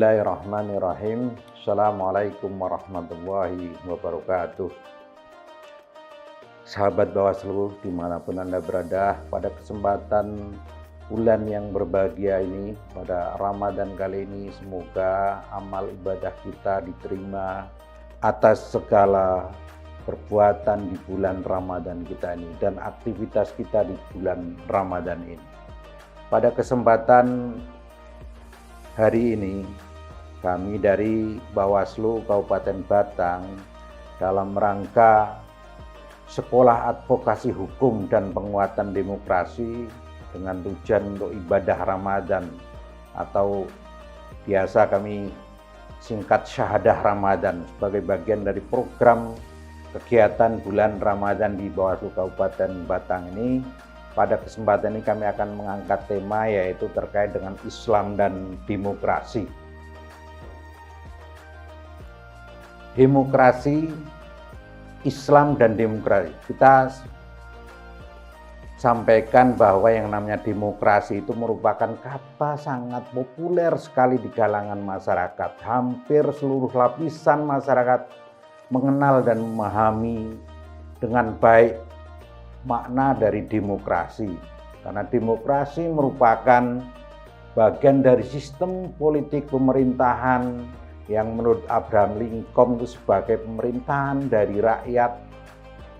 Bismillahirrahmanirrahim. Assalamualaikum warahmatullahi wabarakatuh. Sahabat Bawaslu dimanapun Anda berada, pada kesempatan bulan yang berbahagia ini, pada Ramadan kali ini, semoga amal ibadah kita diterima atas segala perbuatan di bulan Ramadan kita ini dan aktivitas kita di bulan Ramadan ini. Pada kesempatan hari ini, kami dari Bawaslu Kabupaten Batang dalam rangka Sekolah Advokasi Hukum dan Penguatan Demokrasi dengan tujuan untuk ibadah Ramadan atau biasa kami singkat Syahadah Ramadan sebagai bagian dari program kegiatan bulan Ramadan di Bawaslu Kabupaten Batang ini. Pada kesempatan ini kami akan mengangkat tema yaitu terkait dengan Islam dan demokrasi. Demokrasi, Islam dan demokrasi. Kita sampaikan bahwa yang namanya demokrasi itu merupakan kata sangat populer sekali di kalangan masyarakat. Hampir seluruh lapisan masyarakat mengenal dan memahami dengan baik makna dari demokrasi, karena demokrasi merupakan bagian dari sistem politik pemerintahan yang menurut Abraham Lincoln itu sebagai pemerintahan dari rakyat,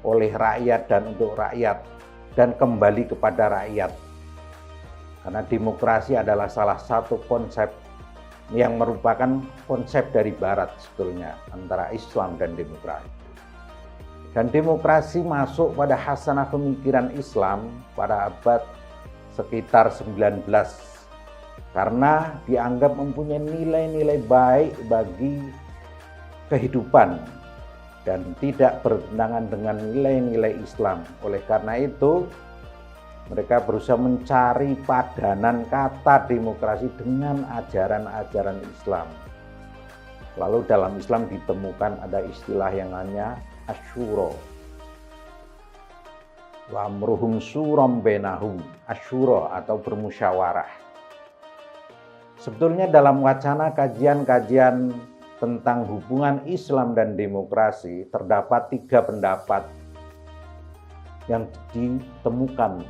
oleh rakyat dan untuk rakyat, dan kembali kepada rakyat. Karena demokrasi adalah salah satu konsep yang merupakan konsep dari Barat sebetulnya, antara Islam dan demokrasi. Dan demokrasi masuk pada hasanah pemikiran Islam pada abad sekitar 19 karena dianggap mempunyai nilai-nilai baik bagi kehidupan dan tidak bertentangan dengan nilai-nilai Islam. Oleh karena itu mereka berusaha mencari padanan kata demokrasi dengan ajaran-ajaran Islam. Lalu dalam Islam ditemukan ada istilah yang namanya Asyura wa amruhum syuram bainahum, asyura atau bermusyawarah. Sebetulnya dalam wacana kajian-kajian tentang hubungan Islam dan demokrasi terdapat 3 pendapat yang ditemukan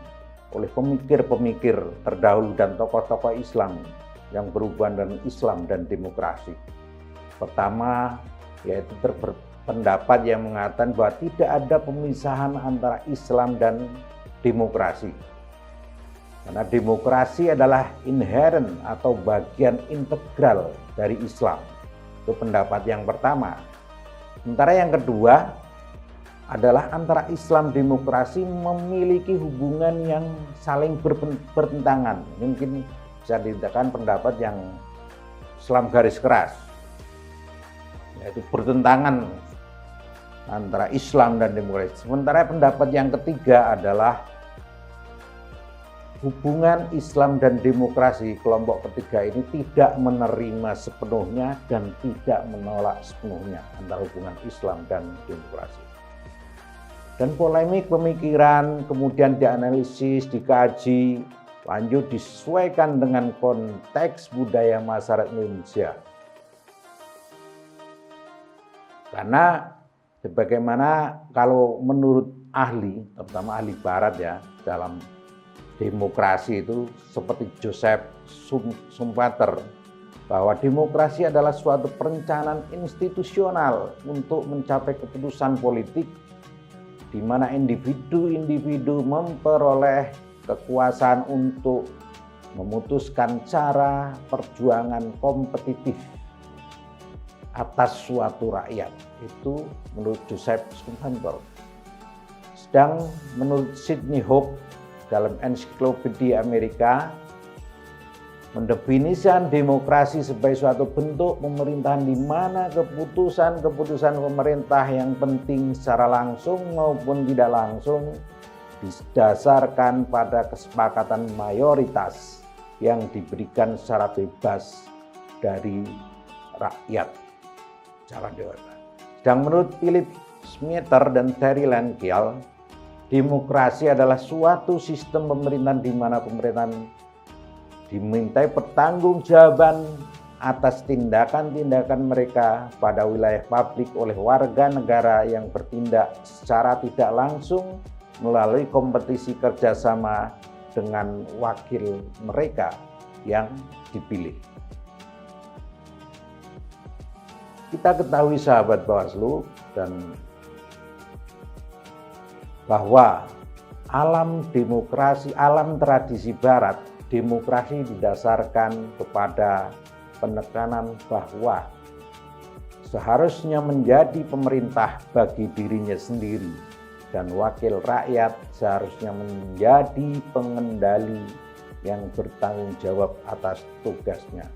oleh pemikir-pemikir terdahulu dan tokoh-tokoh Islam yang berhubungan dengan Islam dan demokrasi. Pertama yaitu pendapat yang mengatakan bahwa tidak ada pemisahan antara Islam dan demokrasi. Karena demokrasi adalah inherent atau bagian integral dari Islam. Itu pendapat yang pertama. Sementara yang kedua adalah antara Islam dan demokrasi memiliki hubungan yang saling bertentangan. Mungkin bisa dikatakan pendapat yang Islam garis keras, yaitu bertentangan antara Islam dan demokrasi. Sementara pendapat yang ketiga adalah hubungan Islam dan demokrasi, kelompok ketiga ini tidak menerima sepenuhnya dan tidak menolak sepenuhnya antara hubungan Islam dan demokrasi. Dan polemik pemikiran kemudian dianalisis, dikaji, lanjut disesuaikan dengan konteks budaya masyarakat Indonesia. Karena sebagaimana kalau menurut ahli, terutama ahli Barat ya, dalam demokrasi itu seperti Joseph Schumpeter, bahwa demokrasi adalah suatu perencanaan institusional untuk mencapai keputusan politik di mana individu-individu memperoleh kekuasaan untuk memutuskan cara perjuangan kompetitif atas suatu rakyat. Itu menurut Joseph Schumpeter. Sedang menurut Sidney Hope dalam ensiklopedia Amerika mendefinisikan demokrasi sebagai suatu bentuk pemerintahan di mana keputusan-keputusan pemerintah yang penting secara langsung maupun tidak langsung didasarkan pada kesepakatan mayoritas yang diberikan secara bebas dari rakyat. Sedang menurut Philip Smeaton dan Terry Langkiel, demokrasi adalah suatu sistem pemerintahan di mana pemerintahan dimintai pertanggungjawaban atas tindakan-tindakan mereka pada wilayah publik oleh warga negara yang bertindak secara tidak langsung melalui kompetisi kerjasama dengan wakil mereka yang dipilih. Kita ketahui sahabat Bawaslu dan bahwa alam demokrasi, alam tradisi barat, demokrasi didasarkan kepada penekanan bahwa seharusnya menjadi pemerintah bagi dirinya sendiri dan wakil rakyat seharusnya menjadi pengendali yang bertanggung jawab atas tugasnya.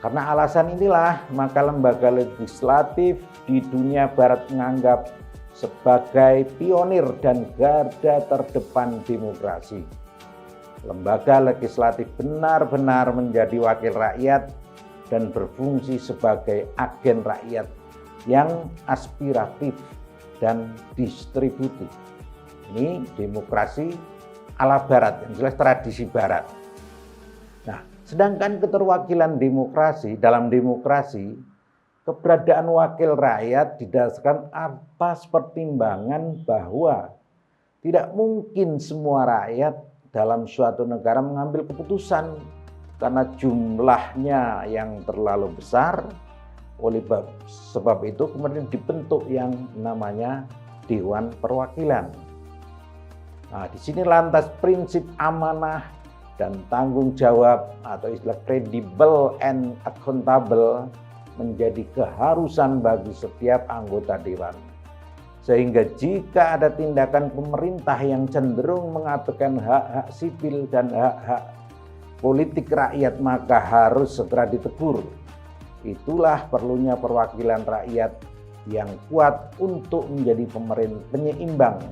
Karena alasan inilah maka lembaga legislatif di dunia barat menganggap sebagai pionir dan garda terdepan demokrasi. Lembaga legislatif benar-benar menjadi wakil rakyat dan berfungsi sebagai agen rakyat yang aspiratif dan distributif. Ini demokrasi ala barat, yang jelas tradisi barat. Nah, sedangkan keterwakilan demokrasi, dalam demokrasi, keberadaan wakil rakyat didasarkan atas pertimbangan bahwa tidak mungkin semua rakyat dalam suatu negara mengambil keputusan karena jumlahnya yang terlalu besar. Oleh sebab itu kemudian dibentuk yang namanya Dewan Perwakilan. Nah, di sini lantas prinsip amanah dan tanggung jawab atau istilah credible and accountable menjadi keharusan bagi setiap anggota dewan. Sehingga jika ada tindakan pemerintah yang cenderung mengabaikan hak-hak sipil dan hak-hak politik rakyat, maka harus segera ditegur. Itulah perlunya perwakilan rakyat yang kuat untuk menjadi penyeimbang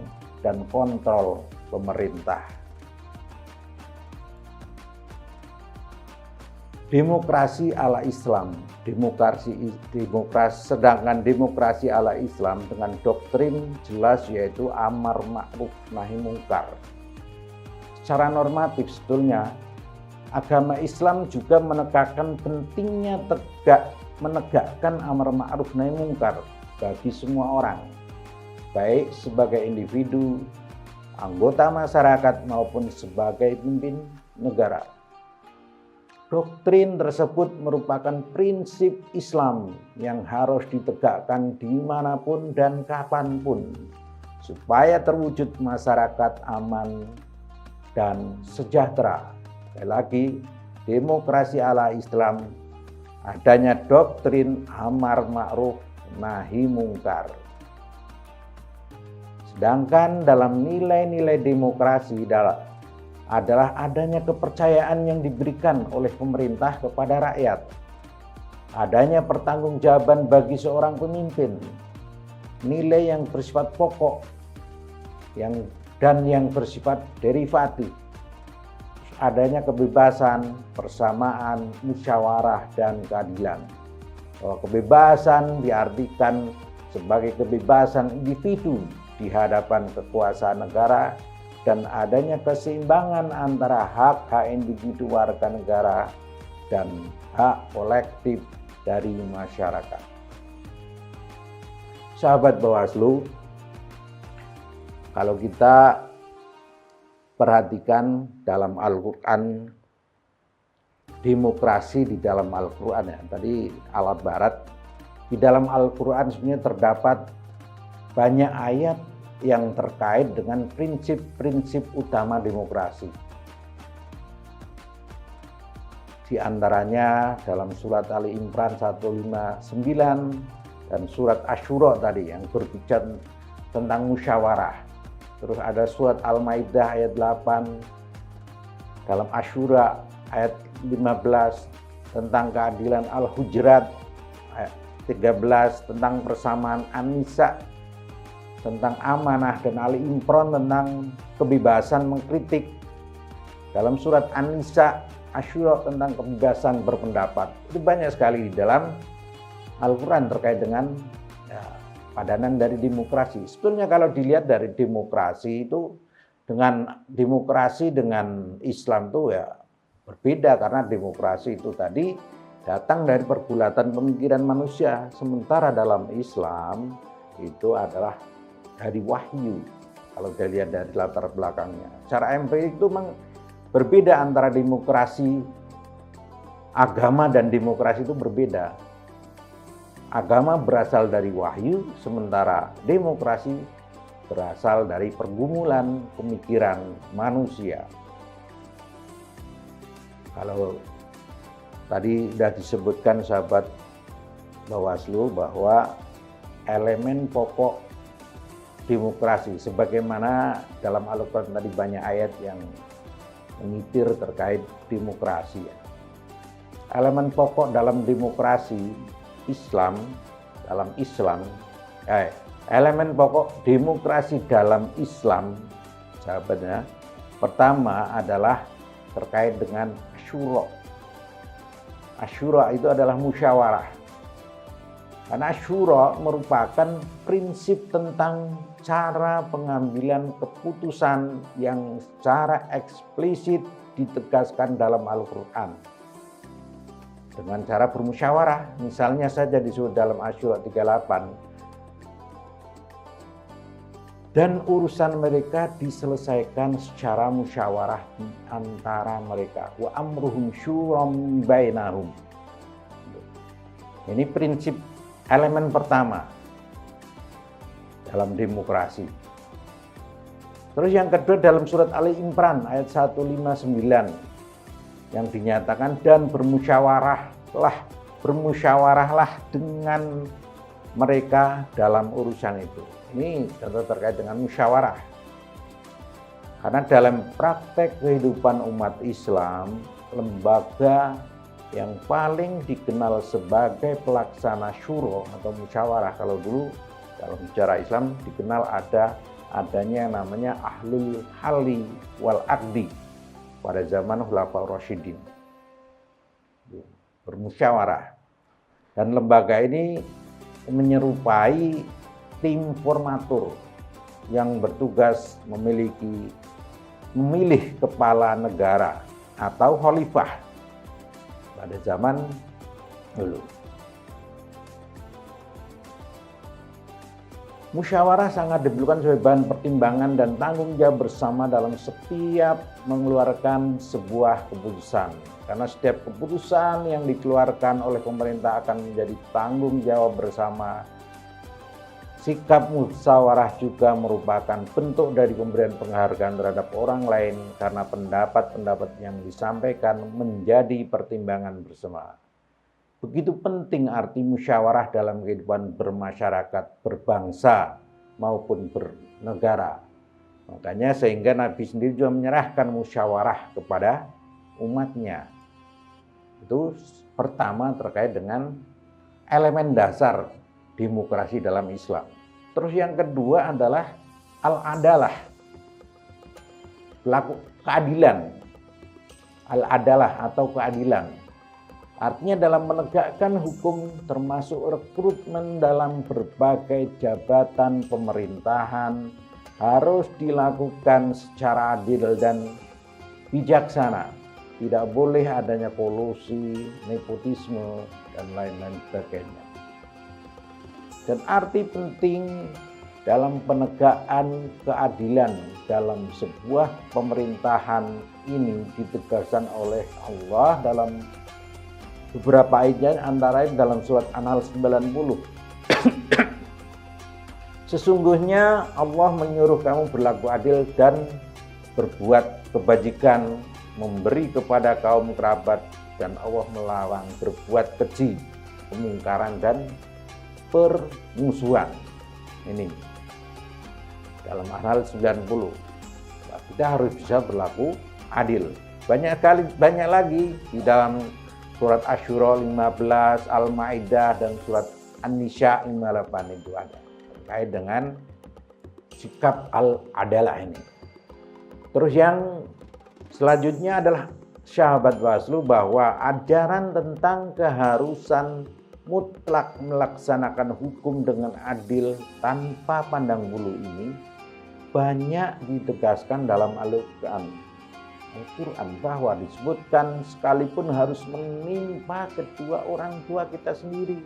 dan kontrol pemerintah. Demokrasi ala Islam, sedangkan demokrasi ala Islam dengan doktrin jelas yaitu amar ma'ruf nahi mungkar. Secara normatif sebetulnya agama Islam juga menekankan pentingnya menegakkan amar ma'ruf nahi mungkar bagi semua orang, baik sebagai individu, anggota masyarakat maupun sebagai pemimpin negara. Doktrin tersebut merupakan prinsip Islam yang harus ditegakkan dimanapun dan kapanpun supaya terwujud masyarakat aman dan sejahtera. Sekali lagi, demokrasi ala Islam adanya doktrin amar ma'ruf nahi mungkar. Sedangkan dalam nilai-nilai demokrasi adalah adanya kepercayaan yang diberikan oleh pemerintah kepada rakyat, adanya pertanggungjawaban bagi seorang pemimpin, nilai yang bersifat pokok dan yang bersifat derivatif, adanya kebebasan, persamaan, musyawarah, dan keadilan. Bahwa kebebasan diartikan sebagai kebebasan individu di hadapan kekuasaan negara, dan adanya keseimbangan antara hak-hak individu warga negara dan hak kolektif dari masyarakat. Sahabat Bawaslu, kalau kita perhatikan dalam Al-Quran, demokrasi di dalam Al-Quran ya, tadi alat barat, di dalam Al-Quran sebenarnya terdapat banyak ayat yang terkait dengan prinsip-prinsip utama demokrasi. Di antaranya dalam surat Ali Imran 159 dan surat Asyura tadi yang berbicara tentang musyawarah. Terus ada surat Al-Maidah ayat 8, dalam Asyura ayat 15 tentang keadilan, Al-Hujurat ayat 13 tentang persamaan, An-Nisa tentang amanah, dan Ali Imran tentang kebebasan mengkritik. Dalam surat An-Nisa, Asyura tentang kebebasan berpendapat. Itu banyak sekali di dalam Al-Quran terkait dengan padanan dari demokrasi. Sebetulnya kalau dilihat dari demokrasi itu, dengan demokrasi dengan Islam itu ya berbeda, karena demokrasi itu tadi datang dari pergulatan pemikiran manusia. Sementara dalam Islam itu adalah dari wahyu. Kalau dilihat dari latar belakangnya, secara empirik itu memang berbeda antara demokrasi agama dan demokrasi itu berbeda. Agama berasal dari wahyu, sementara demokrasi berasal dari pergumulan pemikiran manusia. Kalau tadi sudah disebutkan sahabat Bawaslu bahwa elemen pokok demokrasi, sebagaimana dalam Al-Quran tadi banyak ayat yang mengitir terkait demokrasi. Elemen pokok dalam demokrasi Islam, elemen pokok demokrasi dalam Islam, sahabatnya, pertama adalah terkait dengan asyura. Asyura itu adalah musyawarah. Karena asyura merupakan prinsip tentang cara pengambilan keputusan yang secara eksplisit ditegaskan dalam Al-Quran. Dengan cara bermusyawarah, misalnya saja disebut dalam Asyura 38, dan urusan mereka diselesaikan secara musyawarah di antara mereka. Wa amruhum syuram bainahum. Ini prinsip elemen pertama dalam demokrasi. Terus yang kedua dalam surat Ali Imran ayat 159 yang dinyatakan, dan bermusyawarahlah dengan mereka dalam urusan itu. Ini contoh terkait dengan musyawarah. Karena dalam praktek kehidupan umat Islam, lembaga yang paling dikenal sebagai pelaksana syuro atau musyawarah, kalau dulu dalam sejarah Islam dikenal adanya yang namanya ahlul halli wal aqdi pada zaman Khulafaur Rasyidin, bermusyawarah. Dan lembaga ini menyerupai tim formatur yang bertugas memilih kepala negara atau khalifah pada zaman dulu. Musyawarah sangat diperlukan sebagai bahan pertimbangan dan tanggung jawab bersama dalam setiap mengeluarkan sebuah keputusan. Karena setiap keputusan yang dikeluarkan oleh pemerintah akan menjadi tanggung jawab bersama. Sikap musyawarah juga merupakan bentuk dari pemberian penghargaan terhadap orang lain karena pendapat-pendapat yang disampaikan menjadi pertimbangan bersama. Begitu penting arti musyawarah dalam kehidupan bermasyarakat, berbangsa maupun bernegara. Makanya sehingga Nabi sendiri juga menyerahkan musyawarah kepada umatnya. Itu pertama terkait dengan elemen dasar demokrasi dalam Islam. Terus yang kedua adalah al-adalah, keadilan. Al-adalah atau keadilan. Artinya dalam menegakkan hukum termasuk rekrutmen dalam berbagai jabatan pemerintahan harus dilakukan secara adil dan bijaksana. Tidak boleh adanya kolusi, nepotisme, dan lain-lain sebagainya. Dan arti penting dalam penegakan keadilan dalam sebuah pemerintahan ini ditegaskan oleh Allah dalam beberapa ayat, antara lain dalam surat An-Nahl 90. Sesungguhnya Allah menyuruh kamu berlaku adil dan berbuat kebajikan, memberi kepada kaum kerabat, dan Allah melarang berbuat keji, kemungkaran, dan permusuhan. Ini dalam An-Nahl 90. Kita harus bisa berlaku adil. Banyak lagi di dalam surat Asyura 15, Al-Maidah, dan surat An-Nisa 58 itu ada terkait dengan sikap al-adalah ini. Terus yang selanjutnya adalah sahabat Bawaslu bahwa ajaran tentang keharusan mutlak melaksanakan hukum dengan adil tanpa pandang bulu ini banyak ditegaskan dalam Al-Quran. Al-Quran bahwa disebutkan sekalipun harus menimpa kedua orang tua kita sendiri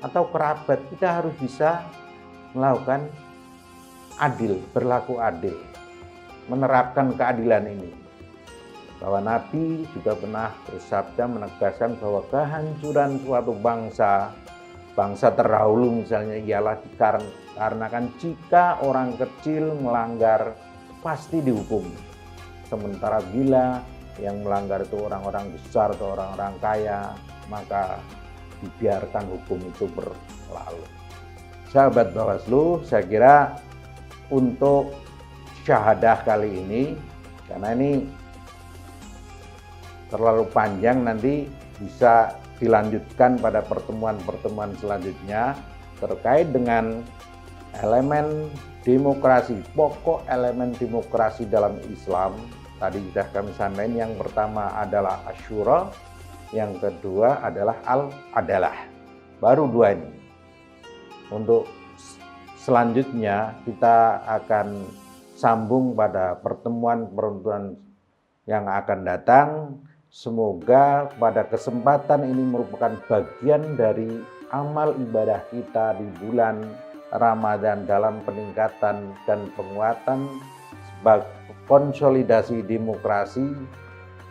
atau kerabat, kita harus bisa melakukan adil, berlaku adil, menerapkan keadilan ini. Bahwa Nabi juga pernah bersabda menegaskan bahwa kehancuran suatu bangsa terdahulu misalnya ialah dikarenakan jika orang kecil melanggar pasti dihukum. Sementara bila yang melanggar itu orang-orang besar atau orang-orang kaya, maka dibiarkan hukum itu berlalu. Sahabat Bawaslu, saya kira untuk syahadah kali ini, karena ini terlalu panjang, nanti bisa dilanjutkan pada pertemuan-pertemuan selanjutnya terkait dengan elemen demokrasi, pokok elemen demokrasi dalam Islam. Tadi sudah kami sampaikan, yang pertama adalah asyura, yang kedua adalah al-adalah. Baru dua ini. Untuk selanjutnya kita akan sambung pada pertemuan-pertemuan yang akan datang. Semoga pada kesempatan ini merupakan bagian dari amal ibadah kita di bulan Ramadan dalam peningkatan dan penguatan sebagai konsolidasi demokrasi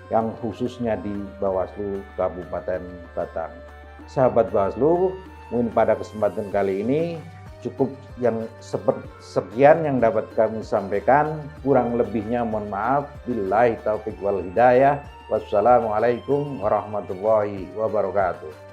yang khususnya di Bawaslu Kabupaten Batang. Sahabat Bawaslu, mungkin pada kesempatan kali ini cukup yang sekian yang dapat kami sampaikan. Kurang lebihnya mohon maaf. Billahi taufiq wal hidayah. Wassalamualaikum warahmatullahi wabarakatuh.